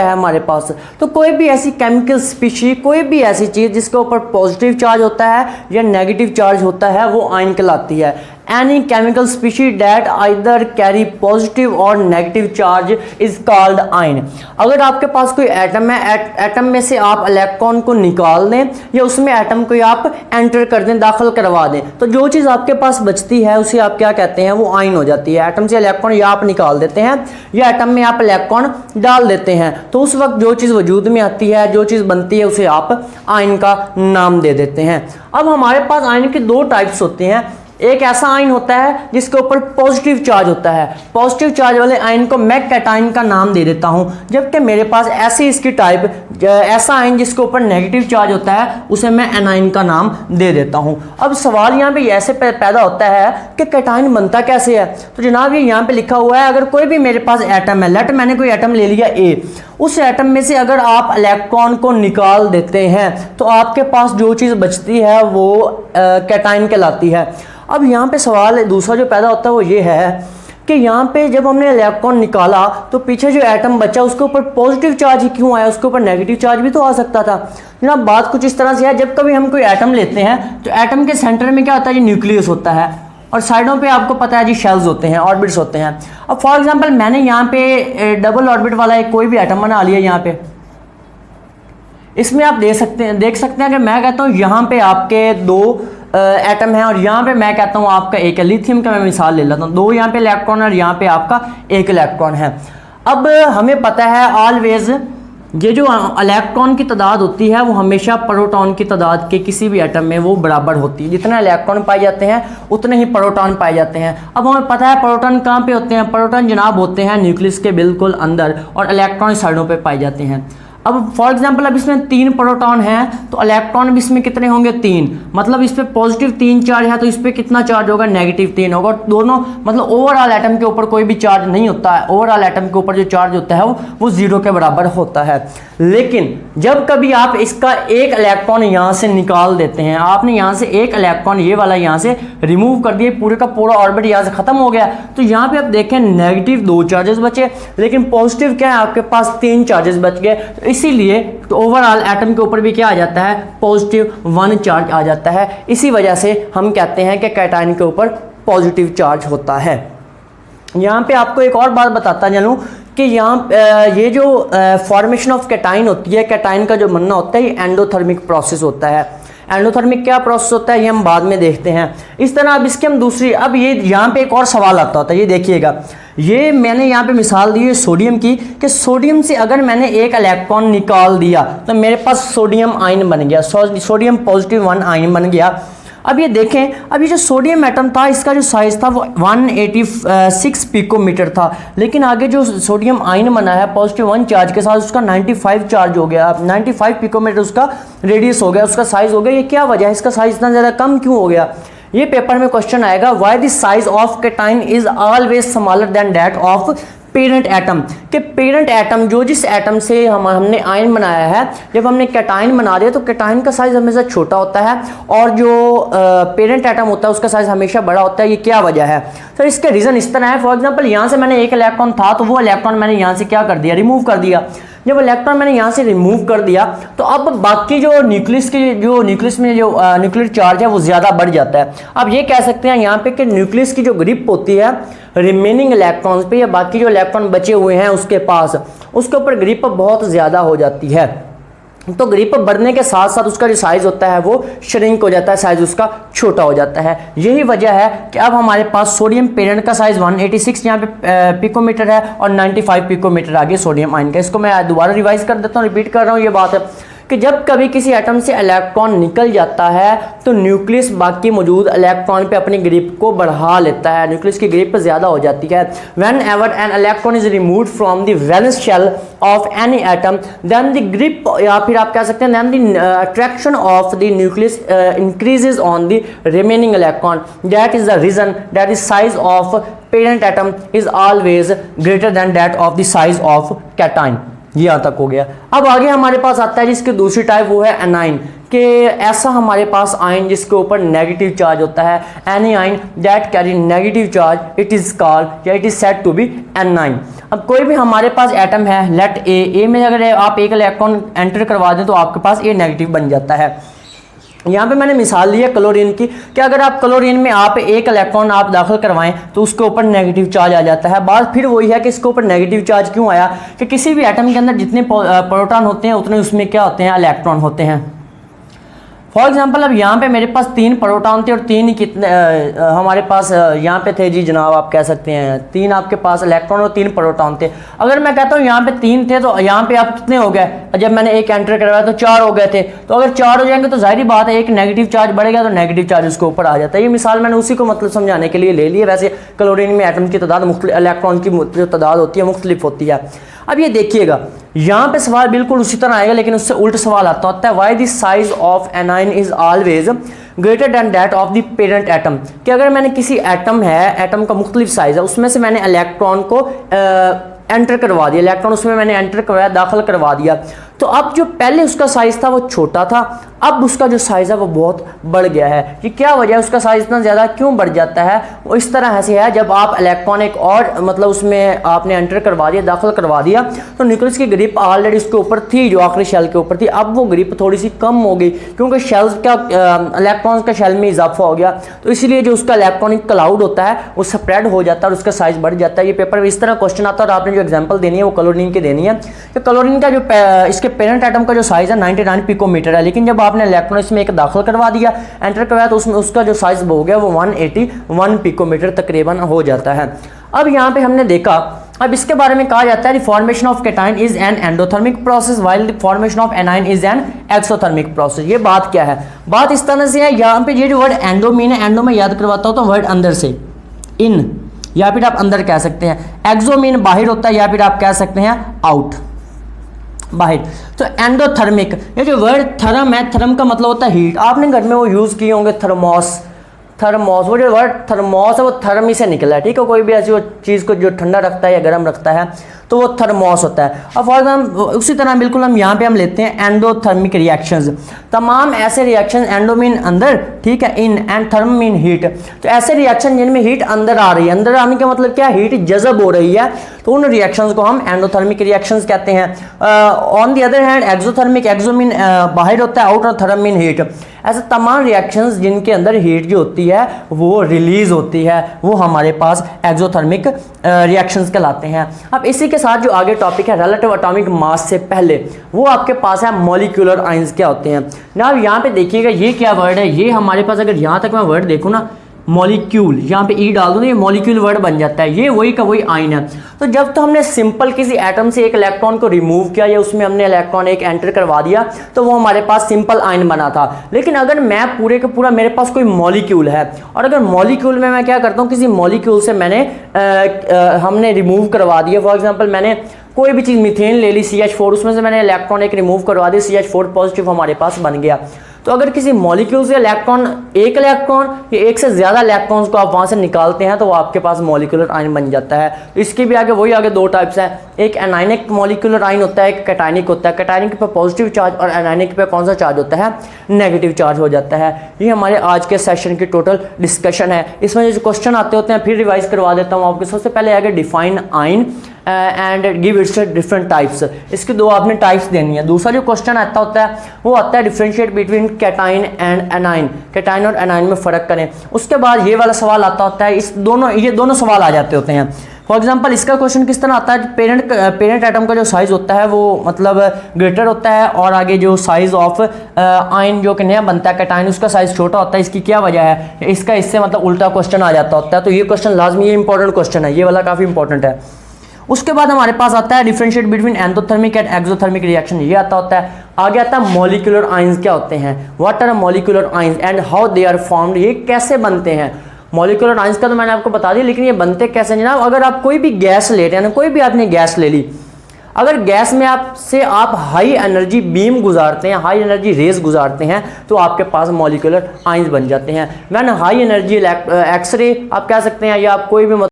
है हमारे पास। तो कोई भी ऐसी केमिकल स्पीशी, कोई भी ऐसी चीज़ जिसके ऊपर पॉजिटिव चार्ज होता है या नेगेटिव चार्ज होता है वो आयन कहलाती है। Any chemical species that either carry positive और negative charge is called ion. अगर आपके पास कोई एटम है, एटम में से आप इलेक्ट्रॉन को निकाल दें या उसमें एटम को आप एंटर कर दें, दाखिल करवा दें, तो जो चीज़ आपके पास बचती है उसे आप क्या कहते हैं, वो आयन हो जाती है। एटम से इलेक्ट्रॉन या आप निकाल देते हैं या एटम में आप इलेक्ट्रॉन डाल देते हैं, तो उस वक्त जो चीज़ वजूद में आती है, जो चीज़ बनती है, उसे आप आयन का नाम दे देते हैं। अब हमारे पास आयन के दो टाइप्स होते हैं। एक ऐसा आयन होता है जिसके ऊपर पॉजिटिव चार्ज होता है, पॉजिटिव चार्ज वाले आयन को मैं कैटायन का नाम दे देता हूं। जबकि मेरे पास ऐसी इसकी टाइप ऐसा आयन जिसके ऊपर नेगेटिव चार्ज होता है उसे मैं एनायन का नाम दे देता हूं। अब सवाल यहाँ पे ऐसे पैदा होता है कि कैटायन बनता कैसे है। तो जनाब ये यहाँ पे लिखा हुआ है, अगर कोई भी मेरे पास एटम है, लेट मैंने कोई एटम ले लिया ए, उस एटम में से अगर आप इलेक्ट्रॉन को निकाल देते हैं तो आपके पास जो चीज़ बचती है वो कैटायन कहलाती है। अब यहाँ पे सवाल दूसरा जो पैदा होता है वो ये है कि यहाँ पे जब हमने इलेक्ट्रॉन निकाला तो पीछे जो एटम बचा उसके ऊपर पॉजिटिव चार्ज ही क्यों आया, उसके ऊपर नेगेटिव चार्ज भी तो आ सकता था। जनाब बात कुछ इस तरह से है, जब कभी हम कोई एटम लेते हैं तो एटम के सेंटर में क्या होता है जी, न्यूक्लियस होता है, और साइडों पे आपको पता है जी शेल्स होते हैं, ऑर्बिट्स होते हैं। अब फॉर एग्जांपल मैंने यहाँ पे डबल ऑर्बिट वाला एक कोई भी एटम बना लिया यहाँ पे, इसमें आप देख सकते हैं कि मैं कहता हूँ यहाँ पे आपके दो एटम है और यहाँ पे मैं कहता हूँ आपका एक है। लिथियम का मैं मिसाल ले लेता हूँ, दो यहाँ पे इलेक्ट्रॉन और यहाँ पे आपका एक इलेक्ट्रॉन है। अब हमें पता है ऑलवेज ये जो इलेक्ट्रॉन की तादाद होती है वो हमेशा प्रोटॉन की तादाद के किसी भी एटम में वो बराबर होती है। जितने इलेक्ट्रॉन पाए जाते हैं उतने ही प्रोटॉन पाए जाते हैं। अब हमें पता है प्रोटॉन कहाँ पे होते हैं, प्रोटॉन जनाब होते हैं न्यूक्लियस के बिल्कुल अंदर और इलेक्ट्रॉन साइडों पे पाए जाते हैं। अब फॉर एग्जांपल अब इसमें 3 प्रोटॉन हैं तो इलेक्ट्रॉन भी इसमें कितने होंगे, 3, मतलब इस पे पॉजिटिव 3 चार्ज है तो इस पे कितना चार्ज होगा, नेगेटिव 3 होगा। दोनों मतलब ओवरऑल एटम के ऊपर कोई भी चार्ज नहीं होता है, ओवरऑल एटम के ऊपर जो चार्ज होता है वो 0 के बराबर होता है। लेकिन जब कभी आप इसका एक इलेक्ट्रॉन यहाँ से निकाल देते हैं, आपने यहाँ से एक इलेक्ट्रॉन ये वाला यहाँ से रिमूव कर दिया, पूरे का पूरा ऑर्बिट यहाँ से खत्म हो गया, तो यहाँ पे आप देखें नेगेटिव 2 चार्जेस बचे लेकिन पॉजिटिव क्या है आपके पास 3 चार्जेस बच गए। इसीलिए तो ओवरऑल एटम के ऊपर भी क्या आ जाता है, पॉजिटिव 1 चार्ज आ जाता है। इसी वजह से हम कहते हैं कि कैटायन के ऊपर पॉजिटिव चार्ज होता है। यहाँ पे आपको एक और बात बताता चलूँ कि यहाँ ये जो फॉर्मेशन ऑफ कैटायन होती है, कैटायन का जो बनना होता है ये एंडोथर्मिक प्रोसेस होता है। एंडोथर्मिक क्या प्रोसेस होता है ये हम बाद में देखते हैं। इस तरह अब इसके हम दूसरी, अब ये यहाँ पे एक और सवाल आता होता है, ये देखिएगा, ये मैंने यहाँ पे मिसाल दी है सोडियम की कि सोडियम से अगर मैंने एक इलेक्ट्रॉन निकाल दिया तो मेरे पास सोडियम आयन बन गया, सोडियम पॉजिटिव 1 आयन बन गया। अब ये देखें, अब ये जो सोडियम एटम था इसका जो साइज था वो 186 पिकोमीटर था, लेकिन आगे जो सोडियम आयन बना है पॉजिटिव 1 चार्ज के साथ उसका 95 चार्ज हो गया, 95 पिकोमीटर उसका रेडियस हो गया, उसका साइज हो गया। ये क्या वजह है, इसका साइज इतना ज़्यादा कम क्यों हो गया? ये पेपर में क्वेश्चन आएगा, why the size of cation is always smaller than that of parent atom. कि पेरेंट एटम जो जिस एटम से हमने आयन बनाया है, जब हमने कैटायन बना दिया तो कैटायन का साइज हमेशा छोटा होता है और जो पेरेंट एटम होता है उसका साइज हमेशा बड़ा होता है। ये क्या वजह है सर? इसके रीज़न इस तरह है, फॉर एग्जांपल यहाँ से मैंने एक इलेक्ट्रॉन था तो वो इलेक्ट्रॉन मैंने यहाँ से क्या कर दिया, रिमूव कर दिया। जब इलेक्ट्रॉन मैंने यहाँ से रिमूव कर दिया तो अब बाकी जो न्यूक्लियस में जो न्यूक्लियर चार्ज है वो ज़्यादा बढ़ जाता है। अब ये कह सकते हैं यहाँ पे कि न्यूक्लियस की जो ग्रिप होती है रिमेनिंग इलेक्ट्रॉन्स पे या बाकी जो इलेक्ट्रॉन बचे हुए हैं उसके पास, उसके ऊपर ग्रिप बहुत ज़्यादा हो जाती है। तो ग्रिप बढ़ने के साथ साथ उसका जो साइज होता है वो श्रिंक हो जाता है, साइज उसका छोटा हो जाता है। यही वजह है कि अब हमारे पास सोडियम पेरेंट का साइज 186 यहाँ पे पिकोमीटर है और 95 पिकोमीटर आगे सोडियम आयन का। इसको मैं दोबारा रिवाइज कर देता हूँ, रिपीट कर रहा हूँ। ये बात है कि जब कभी किसी एटम से इलेक्ट्रॉन निकल जाता है तो न्यूक्लियस बाकी मौजूद इलेक्ट्रॉन पे अपनी ग्रिप को बढ़ा लेता है, न्यूक्लियस की ग्रिप ज़्यादा हो जाती है। Whenever an electron is removed from the valence shell of any atom then the grip, या फिर आप कह सकते हैं then the attraction of the nucleus increases on the remaining electron. That is the reason that the size of parent atom is always greater than that of the size of cation. ये यहाँ तक हो गया। अब आगे हमारे पास आता है जिसकी दूसरी टाइप, वो है एनाइन, कि ऐसा हमारे पास आयन जिसके ऊपर नेगेटिव चार्ज होता है। Any ion that carry negative charge it is called या it is said to be anion. अब कोई भी हमारे पास एटम है, लेट ए में अगर आप एक इलेक्ट्रॉन एंटर करवा दें तो आपके पास ए नेगेटिव बन जाता है। यहाँ पे मैंने मिसाल ली है क्लोरीन की, कि अगर आप क्लोरीन में आप एक इलेक्ट्रॉन आप दाखिल करवाएं तो उसके ऊपर नेगेटिव चार्ज आ जाता है। बात फिर वही है कि इसके ऊपर नेगेटिव चार्ज क्यों आया, कि किसी भी एटम के अंदर जितने प्रोटॉन होते हैं उतने उसमें क्या होते हैं, इलेक्ट्रॉन होते हैं। फॉर एग्जाम्पल अब यहाँ पे मेरे पास 3 प्रोटॉन थे और 3 ही कितने हमारे पास यहाँ पे थे जी जनाब, आप कह सकते हैं 3 आपके पास इलेक्ट्रॉन और 3 प्रोटॉन थे। अगर मैं कहता हूँ यहाँ पे 3 थे तो यहाँ पे आप कितने हो गए, जब मैंने एक एंटर करवाया तो 4 हो गए थे। तो अगर 4 हो जाएंगे तो जाहिर बात है एक नेगेटिव चार्ज बढ़ेगा तो नेगेटिव चार्ज उसके ऊपर आ जाता है। ये मिसाल मैंने उसी को मतलब समझाने के लिए ले ली है। वैसे क्लोरीन में एटम की तादाद इलेक्ट्रॉन की जो तादाद होती है मुख्तलिफ होती है। अब ये देखिएगा यहाँ पे सवाल बिल्कुल उसी तरह आएगा, लेकिन उससे उल्टा सवाल आता होता है, why the size of anion is always greater than that of the parent atom. कि अगर मैंने किसी एटम है, एटम का मुख्तलिफ साइज है, उसमें से मैंने इलेक्ट्रॉन को एंटर करवा दिया, इलेक्ट्रॉन उसमें मैंने एंटर करवाया, दाखिल करवा दिया, तो अब जो पहले उसका साइज था वो छोटा था, अब उसका जो साइज है वो बहुत बढ़ गया है। ये क्या वजह है, उसका साइज इतना ज़्यादा क्यों बढ़ जाता है? वो इस तरह से है, जब आप इलेक्ट्रॉन एक और मतलब उसमें आपने एंटर करवा दिया, दाखिल करवा दिया, तो न्यूक्लियस की ग्रिप ऑलरेडी उसके ऊपर थी, जो आखिरी शेल के ऊपर थी, अब वो ग्रिप थोड़ी सी कम हो गई क्योंकि शेल्स का इलेक्ट्रॉन्स का शेल में इजाफा हो गया, तो इसलिए जो उसका इलेक्ट्रॉनिक क्लाउड होता है वो स्प्रेड हो जाता है और उसका साइज बढ़ जाता है। ये पेपर में इस तरह क्वेश्चन आता है और आपने जो एग्जाम्पल देनी है वो क्लोरीन की देनी है। तो क्लोरीन का जो इसके पेरेंट एटम का जो साइज है 99 पिकोमीटर है, लेकिन जब आपने इलेक्ट्रॉन इसमें एक दाखिल करवा दिया, एंटर करवाया, तो उसमें उसका जो साइज हो गया वो 181 पिकोमीटर तकरीबन हो जाता है। अब यहाँ पे हमने देखा, अब इसके बारे में कहा जाता है the formation of cation is an endothermic process while the formation of anion is an exothermic process. ये बात क्या है? बात इस तरह से है, यहाँ पे ये जो वर्ड एंडो मीन है, एंडो में याद करवाता हूँ तो वर्ड अंदर से, इन, या फिर आप अंदर कह सकते हैं, एक्सो मीन बाहर होता है, या फिर आप कह सकते हैं आउट, बाहर। तो एंडोथर्मिक, ये जो वर्ड थर्म है, थर्म का मतलब होता है हीट। आपने घर में वो यूज़ किए होंगे थर्मोस, थर्मोस, वो जो वर्ड थर्मोस है वो थर्म ही से निकला है, ठीक है। कोई भी ऐसी वो चीज़ को जो ठंडा रखता है या गर्म रखता है तो वो थर्मोस होता है। अब फॉर एग्जाम्पल उसी तरह बिल्कुल हम यहाँ पे हम लेते हैं एंडोथर्मिक रिएक्शंस, तमाम ऐसे रिएक्शन, एंडो मीन अंदर, ठीक है, इन, एंड थर्म मीन हीट। तो ऐसे रिएक्शन जिनमें हीट अंदर आ रही है, अंदर आने का मतलब क्या, हीट जज़ब हो रही है, तो उन रिएक्शंस को हम एंडोथर्मिक रिएक्शंस कहते हैं। On the other hand exothermic, exo mean बाहर होता है, आउट, और थर्म मीन हीट। ऐसे तमाम रिएक्शंस जिनके अंदर हीट जो होती है वो रिलीज होती है, वो हमारे पास एक्सोथर्मिक रिएक्शंस कहलाते हैं। अब इसी के साथ जो आगे टॉपिक है रिलेटिव एटॉमिक मास से पहले, वो आपके पास है मॉलिक्यूलर आयंस क्या होते हैं ना। अब यहाँ पे देखिएगा ये क्या वर्ड है, ये हमारे पास अगर यहाँ तक मैं वर्ड देखूँ ना, मॉलिक्यूल, यहाँ पे ई डाल दूँ, ये मॉलिक्यूल वर्ड बन जाता है, ये वही का वही आयन है। तो जब तो हमने सिंपल किसी एटम से एक इलेक्ट्रॉन को रिमूव किया या उसमें हमने इलेक्ट्रॉन एक एंटर करवा दिया तो वो हमारे पास सिंपल आयन बना था। लेकिन अगर मैं पूरे का पूरा मेरे पास कोई मॉलिक्यूल है, और अगर मॉलिक्यूल में मैं क्या करता हूँ, किसी मॉलिक्यूल से मैंने हमने रिमूव करवा दिया, फॉर एग्जाम्पल मैंने कोई भी चीज़ मीथेन ले ली CH4, उसमें से मैंने इलेक्ट्रॉन एक रिमूव करवा दिया, CH4 पॉजिटिव हमारे पास बन गया। तो अगर किसी मॉलिक्यूल से इलेक्ट्रॉन, एक इलेक्ट्रॉन या एक से ज़्यादा इलेक्ट्रॉन्स को आप वहाँ से निकालते हैं तो वो आपके पास मॉलिक्यूलर आयन बन जाता है। तो इसके भी आगे वही आगे 2 टाइप्स हैं, एक एनायनिक मॉलिक्यूलर आयन होता है, एक कैटायनिक होता है। कैटायनिक पे पॉजिटिव चार्ज और एनायनिक पे कौन सा चार्ज होता है, नेगेटिव चार्ज हो जाता है। ये हमारे आज के सेशन की टोटल डिस्कशन है। इसमें जो क्वेश्चन आते होते हैं फिर रिवाइज करवा देता हूँ आपके। सबसे पहले आगे define ion and give its different types, इसकी 2 आपने टाइप्स देनी है। दूसरा जो क्वेश्चन आता होता है वो आता है differentiate between cation and A9, cation और एनाइन में फ़र्क करें। उसके बाद ये वाला सवाल आता होता है, ये दोनों सवाल आ जाते होते हैं। फॉर एग्जांपल इसका क्वेश्चन किस तरह आता है, पेरेंट एटम का जो साइज़ होता है वो मतलब ग्रेटर होता है, और आगे जो साइज़ ऑफ आयन जो कि नया बनता है कैटाइन, उसका साइज़ छोटा होता है। इसकी क्या वजह है, इसका इससे मतलब उल्टा क्वेश्चन आ जाता होता है। तो ये क्वेश्चन लाजमी, ये इंपॉर्टेंट क्वेश्चन है, ये वाला काफ़ी इंपॉर्टेंट है। उसके बाद हमारे पास आता है differentiate between endothermic and exothermic reaction, ये आता होता है। आगे आता है मॉलिक्यूलर आयंस क्या होते हैं, what are molecular ions and how they are formed, ये कैसे बनते हैं। मॉलिक्यूलर आयंस का तो मैंने आपको बता दिया, लेकिन ये बनते कैसे जनाब। अगर आप कोई भी गैस ले रहे हैं, कोई भी आपने गैस ले ली, अगर गैस में आप हाई एनर्जी बीम गुजारते हैं, हाई एनर्जी रेज गुजारते हैं, तो आपके पास मॉलिक्यूलर आयंस बन जाते हैं। व्हेन हाई एनर्जी एक्सरे आप कह सकते हैं, या आप कोई भी